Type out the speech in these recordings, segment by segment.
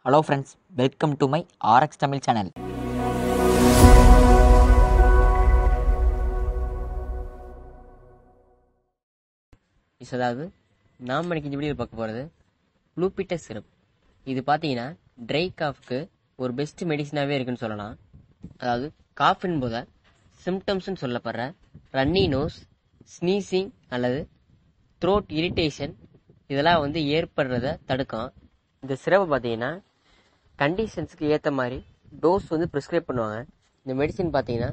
Hello friends, welcome to my RX Tamil channel. அதாவது நாம் இன்னைக்கு இந்த வீடியோவில் பார்க்க போகிறது ப்ளூபிட்டஸ் சிரப். இது பார்த்தீங்கன்னா ட்ரை காஃப்க்கு ஒரு பெஸ்ட் மெடிசனாகவே இருக்குன்னு சொல்லலாம். அதாவது காஃபின் போத சிம்டம்ஸ்ன்னு சொல்லப்படுற ரன்னி நோஸ், ஸ்னீசிங் அல்லது த்ரோட் இரிட்டேஷன் இதெல்லாம் ஏற்படுறத தடுக்கும். இந்த சிரப்பை பார்த்தீங்கன்னா கண்டிஷன்ஸுக்கு ஏற்ற மாதிரி டோஸ் ப்ரிஸ்கிரைப் பண்ணுவாங்க. இந்த மெடிசின் பார்த்தீங்கன்னா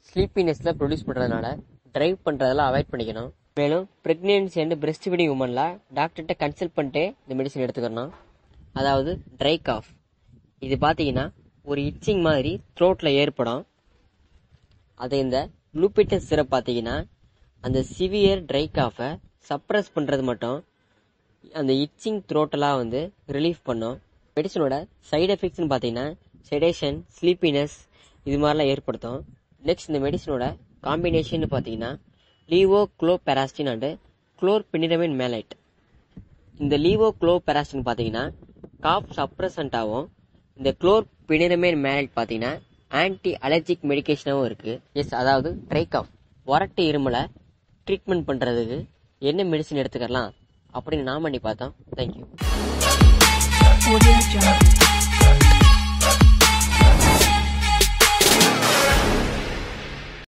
ஸ்லீப்பினஸில் ப்ரொடியூஸ் பண்ணுறதுனால ட்ரைவ் பண்ணுறதெல்லாம் அவாய்ட் பண்ணிக்கணும். மேலும் ப்ரெக்னென்சி அண்ட் பிரெஸ்ட் ஃபீடிங் உமனில் டாக்டர்கிட்ட கன்சல்ட் பண்ணிட்டே இந்த மெடிசன் எடுத்துக்கணும். அதாவது ட்ரை காஃப் இது பார்த்தீங்கன்னா ஒரு இச்சிங் மாதிரி த்ரோட்டில் ஏற்படும். அதை இந்த ப்ளூபிட்டஸ் சிரப் பார்த்தீங்கன்னா அந்த சிவியர் ட்ரை காஃபை சப்ரஸ் பண்ணுறது மட்டும் அந்த இச்சிங் த்ரோட்டெல்லாம் ரிலீஃப் பண்ணும். மெடிசனோட சைடு எஃபெக்ட்ஸ்னு பார்த்தீங்கன்னா செடேஷன், ஸ்லீப்பினஸ் இது மாதிரிலாம் ஏற்படுத்தும். நெக்ஸ்ட் இந்த மெடிசனோட காம்பினேஷன் பார்த்தீங்கன்னா லீவோக்ளோபெராஸ்டின் அண்டு குளோர்பெனிரமைன் மேலைட். இந்த லீவோக்ளோபெராஸ்டின் பார்த்தீங்கன்னா காஃப் சப்ரசன்ட்டாகவும், இந்த குளோர்பெனிரமைன் மேலைட் பார்த்தீங்கன்னா ஆன்டி அலர்ஜிக் மெடிகேஷனாகவும் இருக்குது. எஸ், அதாவது ட்ரை காஃப் வறட்டு இருமலை ட்ரீட்மெண்ட் பண்ணுறதுக்கு என்ன மெடிசன் எடுத்துக்கலாம் அப்படின்னு நாம் பண்ணி பார்த்தோம். தேங்க்யூ.